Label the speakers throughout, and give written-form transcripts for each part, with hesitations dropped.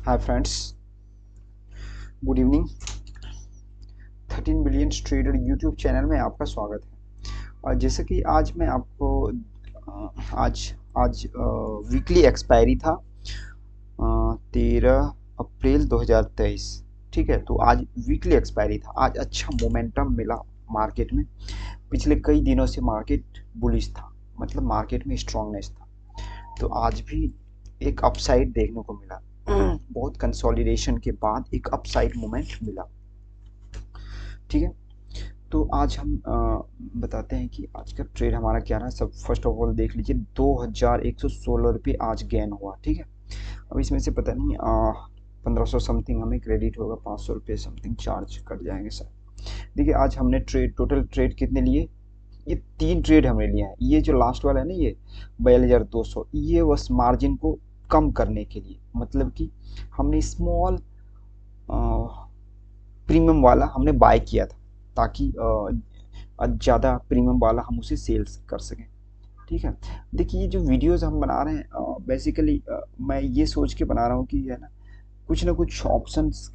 Speaker 1: Hi friends, good evening. 13 billion trader YouTube channel में आपका स्वागत है। और जैसे कि आज मैं आपको आज आज वीकली एक्सपायरी था 13 अप्रैल 2023। ठीक है, तो आज वीकली एक्सपायरी था। आज अच्छा मोमेंटम मिला मार्केट में। पिछले कई दिनों से मार्केट बुलिश था, मतलब मार्केट में स्ट्रांगनेस था। तो आज भी एक अपसाइड देखने को मिला। बहुत कंसोलिडेशन के बाद एक अपसाइड मोमेंट मिला। ठीक है, तो आज हम बताते हैं कि आज का ट्रेड हमारा क्या रहा। सब फर्स्ट ऑफ ऑल देख लीजिए, 2116 रुपये आज गेन हुआ। ठीक है, अब इसमें से पता नहीं 1500 समथिंग हमें क्रेडिट होगा, 500 रुपये समथिंग चार्ज कट जाएंगे सर। देखिए, आज हमने टोटल ट्रेड कितने लिए? ये 3 ट्रेड हमने लिए हैं। ये जो लास्ट वाला है ना, ये 4200, ये बस मार्जिन को कम करने के लिए, मतलब कि हमने स्मॉल प्रीमियम वाला हमने बाय किया था, ताकि ज़्यादा प्रीमियम वाला हम उसे सेल्स कर सकें। ठीक है, देखिए ये जो वीडियोस हम बना रहे हैं, बेसिकली मैं ये सोच के बना रहा हूँ कि है ना कुछ ऑप्शंस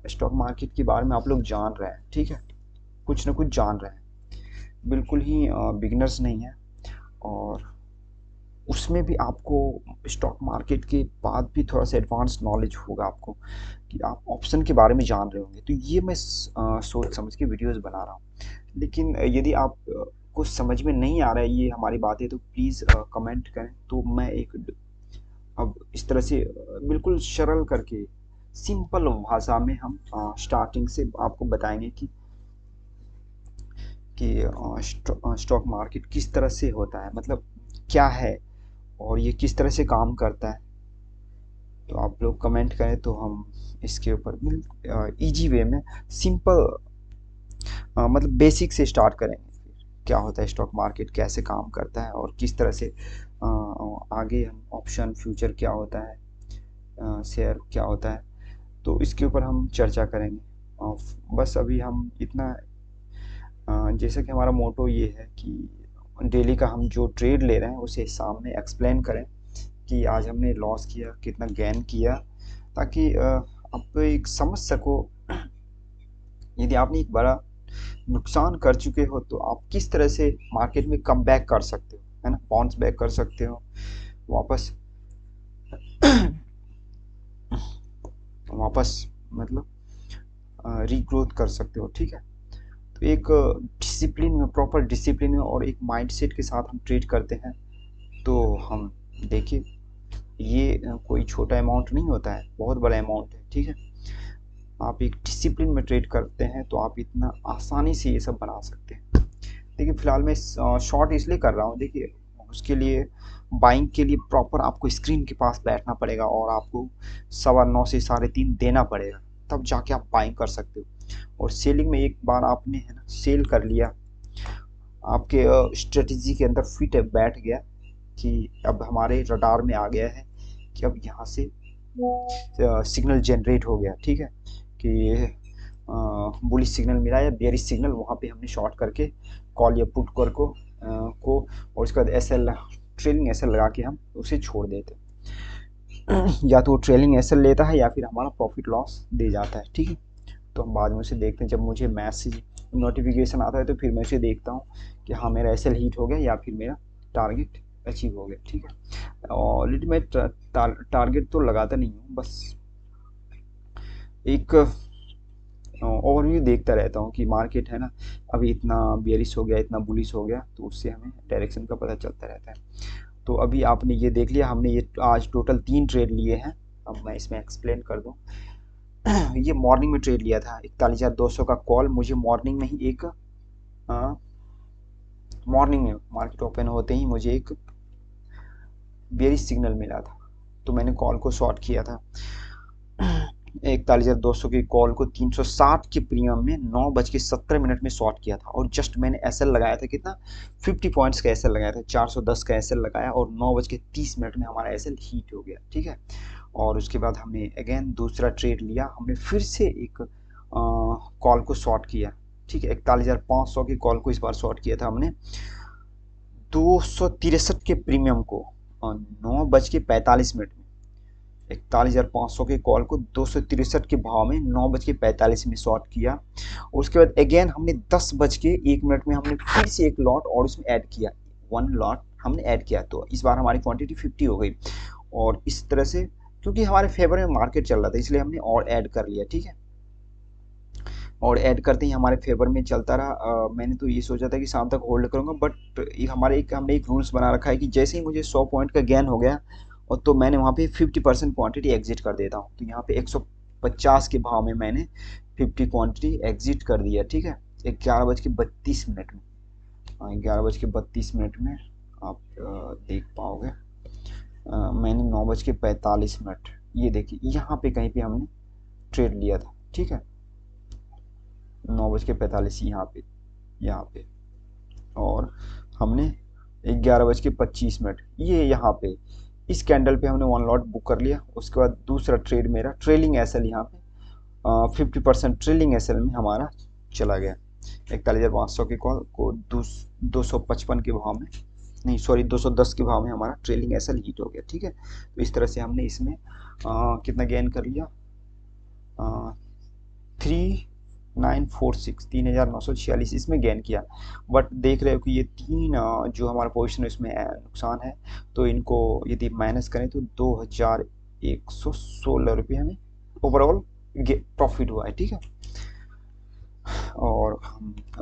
Speaker 1: स्टॉक मार्केट के बारे में आप लोग जान रहे हैं। ठीक है, कुछ ना कुछ जान रहे हैं, बिल्कुल ही बिगिनर्स नहीं है। और उसमें भी आपको स्टॉक मार्केट के बाद भी थोड़ा सा एडवांस नॉलेज होगा आपको, कि आप ऑप्शन के बारे में जान रहे होंगे। तो ये मैं सोच समझ के वीडियोस बना रहा हूँ। लेकिन यदि आप को समझ में नहीं आ रहा है ये हमारी बातें, तो प्लीज़ कमेंट करें, तो मैं एक अब इस तरह से बिल्कुल सरल करके सिंपल भाषा में हम स्टार्टिंग से आपको बताएंगे कि स्टॉक मार्केट किस तरह से होता है, मतलब क्या है, और ये किस तरह से काम करता है। तो आप लोग कमेंट करें तो हम इसके ऊपर इजी वे में सिंपल मतलब बेसिक से स्टार्ट करेंगे। क्या होता है स्टॉक मार्केट, कैसे काम करता है, और किस तरह से आगे हम ऑप्शन फ्यूचर क्या होता है, शेयर क्या होता है, तो इसके ऊपर हम चर्चा करेंगे। बस अभी हम इतना जैसा कि हमारा मोटो ये है कि डेली का हम जो ट्रेड ले रहे हैं उसे सामने एक्सप्लेन करें कि आज हमने लॉस किया, कितना गेन किया, ताकि आप एक समझ सको। यदि आपने एक बड़ा नुकसान कर चुके हो तो आप किस तरह से मार्केट में कम बैक कर सकते हो, है ना, बाउंस बैक कर सकते हो, वापस वापस मतलब रीग्रोथ कर सकते हो। ठीक है, तो एक डिसिप्लिन में, प्रॉपर डिसिप्लिन में और एक माइंडसेट के साथ हम ट्रेड करते हैं। तो हम देखिए, ये कोई छोटा अमाउंट नहीं होता है, बहुत बड़ा अमाउंट है। ठीक है, आप एक डिसिप्लिन में ट्रेड करते हैं तो आप इतना आसानी से ये सब बना सकते हैं। देखिए, फिलहाल मैं शॉर्ट इसलिए कर रहा हूँ। देखिए, उसके लिए बाइंग के लिए प्रॉपर आपको स्क्रीन के पास बैठना पड़ेगा और आपको 9:15 से 3:30 देना पड़ेगा, तब जाके आप बाइंग कर सकते हो। और सेलिंग में एक बार आपने है ना सेल कर लिया, आपके स्ट्रेटजी के अंदर फिट बैठ गया कि अब हमारे रडार में आ गया है कि अब यहाँ से सिग्नल जनरेट हो गया। ठीक है, कि बुलिश सिग्नल मिला या बेरिश सिग्नल, वहाँ पे हमने शॉर्ट करके कॉल या पुट कर को और उसके बाद S L, trailing S L लगा के हम उसे छोड़ देते। या तो वो ट्रेलिंग एस एल लेता है या फिर हमारा प्रॉफिट लॉस दे जाता है। ठीक है, तो हम बाद में उसे देखते हैं। जब मुझे मैसेज नोटिफिकेशन आता है तो फिर मैं उसे देखता हूँ कि हाँ मेरा एस एल हीट हो गया या फिर मेरा टारगेट अचीव हो गया। ठीक है, ऑलरेडी मैं टारगेट तो लगाता नहीं हूँ, बस एक ओवरव्यू देखता रहता हूँ कि मार्केट है ना अभी इतना बेयरिश हो गया, इतना बुलिश हो गया, तो उससे हमें डायरेक्शन का पता चलता रहता है। तो अभी आपने ये देख लिया, हमने ये आज टोटल 3 ट्रेड लिए हैं। अब मैं इसमें एक्सप्लेन कर दूँ। ये मॉर्निंग में ट्रेड लिया था 41,200 का कॉल। मुझे मॉर्निंग में ही एक मॉर्निंग में मार्केट ओपन होते ही मुझे एक बेयरिश सिग्नल मिला था, तो मैंने कॉल को शॉर्ट किया था। 41,200 की कॉल को 360 के प्रीमियम में 9:17 में शॉर्ट किया था। और जस्ट मैंने एसएल लगाया था कितना, 50 पॉइंट्स का एसएल लगाया था, 410 का एसएल लगाया और 9:30 में हमारा एसएल हीट हो गया। ठीक है, और उसके बाद हमने अगेन दूसरा ट्रेड लिया, हमने फिर से एक कॉल को शॉर्ट किया। ठीक है, 41,500 की कॉल को इस बार शॉर्ट किया था हमने 263 के प्रीमियम को 9:45 में। 41,500 के कॉल को 263 के भाव में 9:45 में शॉर्ट किया। उसके बाद अगेन हमने 10:01 में हमने फिर से एक लॉट और उसमें ऐड किया, 1 लॉट हमने ऐड किया, तो इस बार हमारी क्वांटिटी 50 हो गई। और इस तरह से क्योंकि हमारे फेवर में मार्केट चल रहा था इसलिए हमने और ऐड कर लिया, ठीक है। और ऐड करते ही हमारे फेवर में चलता रहा। मैंने तो ये सोचा था कि शाम तक होल्ड करूंगा, बट हमने एक रूल्स बना रखा है कि जैसे ही मुझे 100 पॉइंट का गेन हो गया और तो मैंने वहाँ पे 50% क्वांटिटी एग्जिट कर देता हूँ। तो यहाँ पे 150 के भाव में मैंने 50 क्वांटिटी एग्जिट कर दिया, ठीक है, 11:32 में। 11:32 में आप देख पाओगे। मैंने 9:45, ये देखिए यहाँ पे कहीं पे हमने ट्रेड लिया था, ठीक है, 9:45 यहाँ पे और हमने 11:25 ये यहाँ पे इस कैंडल पे हमने 1 लॉट बुक कर लिया। उसके बाद दूसरा ट्रेड मेरा ट्रेलिंग एसएल यहाँ पे 50% ट्रेलिंग एसएल में हमारा चला गया। 41,500 के कॉल को 255 के भाव में, नहीं सॉरी 210 के भाव में हमारा ट्रेलिंग एसएल हिट हो गया, ठीक है। तो इस तरह से हमने इसमें कितना गेन कर लिया, 3,946 इसमें गेन किया। बट देख रहे हो कि ये तीन जो हमारा पोजीशन है इसमें नुकसान है, तो इनको यदि माइनस करें तो 2,116 रुपये हमें ओवरऑल प्रॉफिट हुआ है, ठीक है। और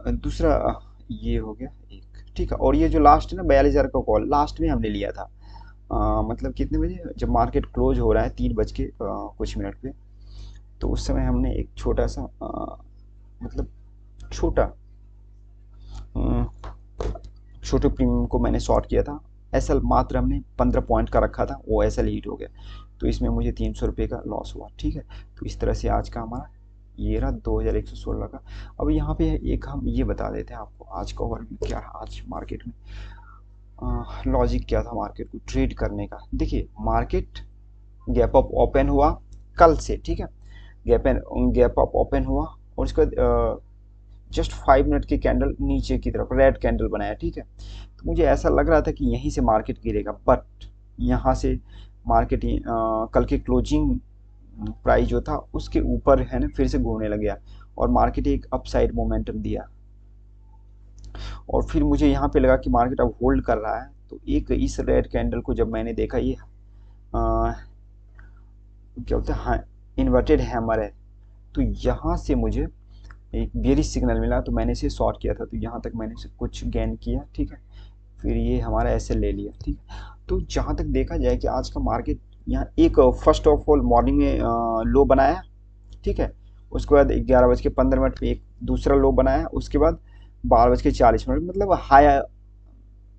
Speaker 1: दूसरा ये हो गया एक, ठीक है। और ये जो लास्ट है ना 42,000 का कॉल लास्ट में हमने लिया था, मतलब कितने बजे, जब मार्केट क्लोज हो रहा है 3 बज के कुछ मिनट पे, तो उस समय हमने एक छोटा सा मतलब छोटे प्रीमियम को मैंने शॉर्ट किया था। एसएल मात्र हमने 15 पॉइंट का रखा था, वो एसएल हिट हो गया, तो इसमें मुझे 300 रुपये का लॉस हुआ, ठीक है। तो इस तरह से आज का हमारा ये रहा 2116 का। अब यहाँ पे एक हम ये बता देते हैं आपको आज का ओवरव्यू क्या रहा, आज मार्केट में लॉजिक क्या था मार्केट को ट्रेड करने का। देखिए मार्केट गैप अप ओपन हुआ कल से, ठीक है, गैप अप ओपन हुआ और उसके बाद जस्ट 5 मिनट की कैंडल नीचे की तरफ रेड कैंडल बनाया, ठीक है। तो मुझे ऐसा लग रहा था कि यहीं से मार्केट गिरेगा, बट यहाँ से मार्केट कल के क्लोजिंग प्राइस जो था उसके ऊपर है ना फिर से घूमने लग गया और मार्केट एक अपसाइड मोमेंटम दिया। और फिर मुझे यहाँ पे लगा कि मार्केट अब होल्ड कर रहा है, तो एक इस रेड कैंडल को जब मैंने देखा ये क्या बोलते हैं इन्वर्टेड हैमर है, तो यहाँ से मुझे एक बेरिश सिग्नल मिला, तो मैंने इसे शॉर्ट किया था, तो यहाँ तक मैंने इसे कुछ गेन किया, ठीक है। फिर ये हमारा ऐसे ले लिया, ठीक है। तो जहाँ तक देखा जाए कि आज का मार्केट यहाँ एक फर्स्ट ऑफ ऑल मॉर्निंग में लो बनाया, ठीक है, उसके बाद 11:15 पे एक दूसरा लो बनाया, उसके बाद 12:40 मतलब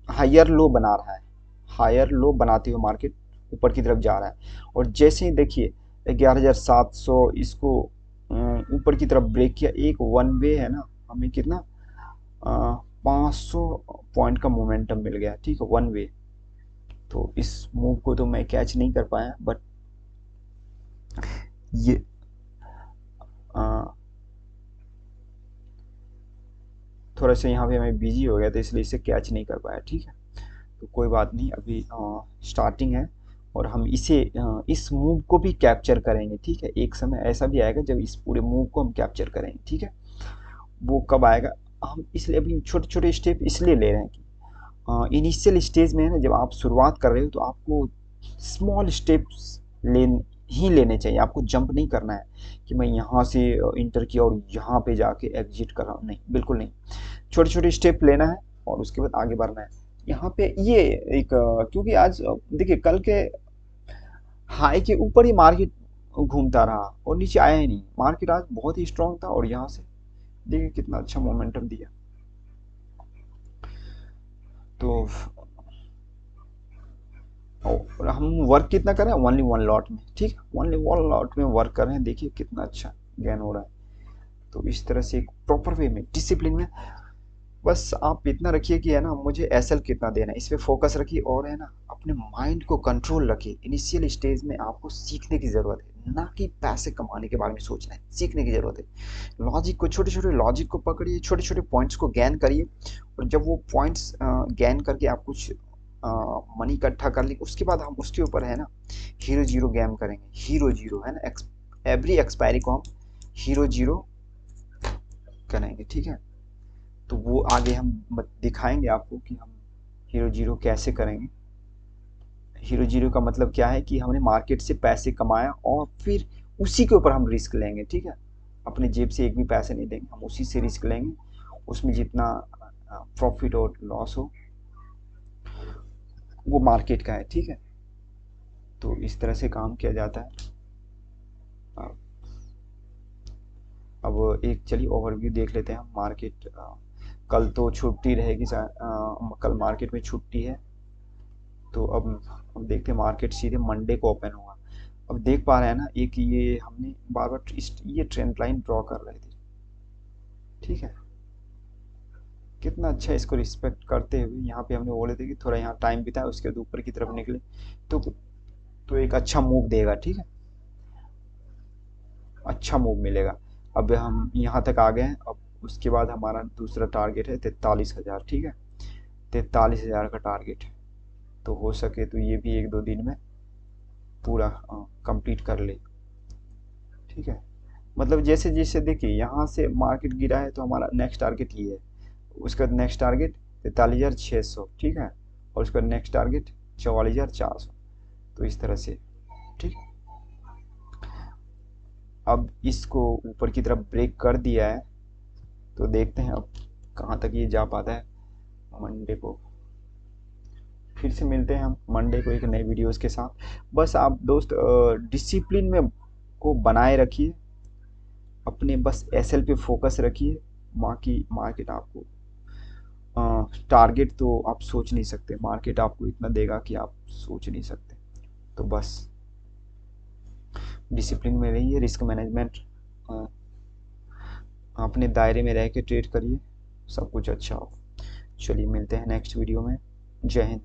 Speaker 1: हायर लो बना रहा है, हायर लो बनाते हुए मार्केट ऊपर की तरफ जा रहा है। और जैसे ही देखिए 11,700 इसको ऊपर की तरफ ब्रेक किया, एक वन वे है ना, हमें कितना 500 पॉइंट का मोमेंटम मिल गया, ठीक है, वन वे। तो इस मूव को तो मैं कैच नहीं कर पाया, बट ये थोड़ा सा यहाँ पे मैं बिजी हो गया था इसलिए इसे कैच नहीं कर पाया, ठीक है। तो कोई बात नहीं, अभी स्टार्टिंग है और हम इस मूव को भी कैप्चर करेंगे, ठीक है। एक समय ऐसा भी आएगा जब इस पूरे मूव को हम कैप्चर करेंगे, ठीक है। वो कब आएगा, हम इसलिए अभी छोटे छोटे स्टेप इसलिए ले रहे हैं कि इनिशियल स्टेज में है ना, जब आप शुरुआत कर रहे हो तो आपको स्मॉल स्टेप्स लेने चाहिए, आपको जंप नहीं करना है कि मैं यहाँ से इंटर किया और यहाँ पे जाके एग्जिट कर रहा हूँ, नहीं, बिल्कुल नहीं। छोटे छोटे स्टेप लेना है और उसके बाद आगे बढ़ना है। यहाँ पे ये एक क्योंकि आज देखिए कल के हाई के ऊपर ही मार्केट घूमता रहा और नीचे आया ही नहीं, मार्केट आज बहुत ही स्ट्रांग था और यहाँ से देखिए कितना अच्छा मोमेंटम दिया। तो और हम वर्क कितना कर रहे हैं, ओनली 1 लॉट में, ठीक है, ओनली 1 लॉट में वर्क कर रहे हैं, देखिए कितना अच्छा गेन हो रहा है। तो इस तरह से एक प्रॉपर वे में डिसिप्लिन में बस आप इतना रखिए कि है ना मुझे एसएल कितना देना है, इस पे फोकस रखिए और है ना अपने माइंड को कंट्रोल रखिए। इनिशियल स्टेज में आपको सीखने की ज़रूरत है, ना कि पैसे कमाने के बारे में सोचना है, सीखने की ज़रूरत है। लॉजिक को छोटे छोटे लॉजिक को पकड़िए, छोटे छोटे पॉइंट्स को गैन करिए और जब वो पॉइंट्स गैन करके आप कुछ मनी इकट्ठा कर लेंगे, उसके बाद हम उसके ऊपर है ना हीरो जीरो गेम करेंगे। हीरो जीरो है ना, एवरी एक्सपायरी को हम हीरो जीरो करेंगे, ठीक है। तो वो आगे हम दिखाएंगे आपको कि हम हीरो जीरो कैसे करेंगे। हीरो जीरो का मतलब क्या है कि हमने मार्केट से पैसे कमाया और फिर उसी के ऊपर हम रिस्क लेंगे, ठीक है। अपने जेब से एक भी पैसे नहीं देंगे, हम उसी से रिस्क लेंगे। उसमें जितना प्रॉफिट और लॉस हो वो मार्केट का है, ठीक है। तो इस तरह से काम किया जाता है। अब एक चलिए ओवरव्यू देख लेते हैं हम मार्केट। कल तो छुट्टी रहेगी, कल मार्केट में छुट्टी है। तो अब देखते हैं मार्केट सीधे मंडे को ओपन होगा। अब देख पा रहे हैं ना, एक ये हमने बार बार ये ट्रेंड लाइन ड्रॉ कर रहे थे, ठीक है। कितना अच्छा इसको रिस्पेक्ट करते हुए यहाँ पे हमने बोले थे कि थोड़ा यहाँ टाइम बिताए, उसके बाद ऊपर की तरफ निकले तो एक अच्छा मूव देगा, ठीक है। अच्छा मूव मिलेगा। अब हम यहाँ तक आ गए हैं। अब उसके बाद हमारा दूसरा टारगेट है 43,000, ठीक है। 43,000 का टारगेट है। तो हो सके तो ये भी एक दो दिन में पूरा कंप्लीट कर ले, ठीक है। मतलब जैसे जैसे देखिए यहाँ से मार्केट गिरा है तो हमारा नेक्स्ट टारगेट ये है। उसका नेक्स्ट टारगेट 43,600, ठीक है। और उसका नेक्स्ट टारगेट 44,400। तो इस तरह से, ठीक। अब इसको ऊपर की तरफ ब्रेक कर दिया है तो देखते हैं अब कहाँ तक ये जा पाता है। मंडे को फिर से मिलते हैं हम मंडे को एक नए वीडियोस के साथ। बस आप दोस्त डिसिप्लिन में को बनाए रखिए, अपने बस एसएल पे फोकस रखिए। बाकी मार्केट आपको टारगेट तो आप सोच नहीं सकते, मार्केट आपको इतना देगा कि आप सोच नहीं सकते। तो बस डिसिप्लिन में रहिए, रिस्क मैनेजमेंट अपने दायरे में रह के ट्रेड करिए, सब कुछ अच्छा हो। चलिए मिलते हैं नेक्स्ट वीडियो में। जय हिंद।